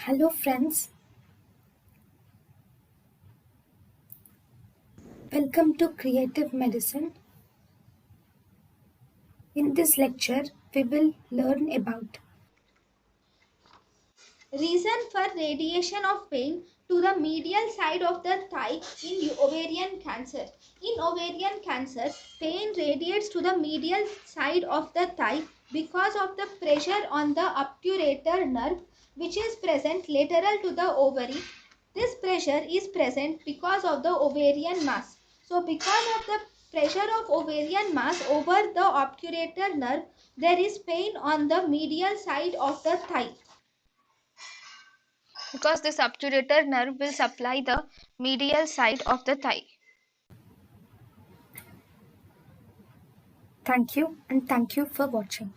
Hello friends, welcome to Creative Medicine. In this lecture, we will learn about Reason for radiation of pain to the medial side of the thigh in ovarian cancer. In ovarian cancer, pain radiates to the medial side of the thigh because of the pressure on the obturator nerve which is present lateral to the ovary. This pressure is present because of the ovarian mass. So because of the pressure of ovarian mass over the obturator nerve, there is pain on the medial side of the thigh, because this obturator nerve will supply the medial side of the thigh. thank you and thank you for watching.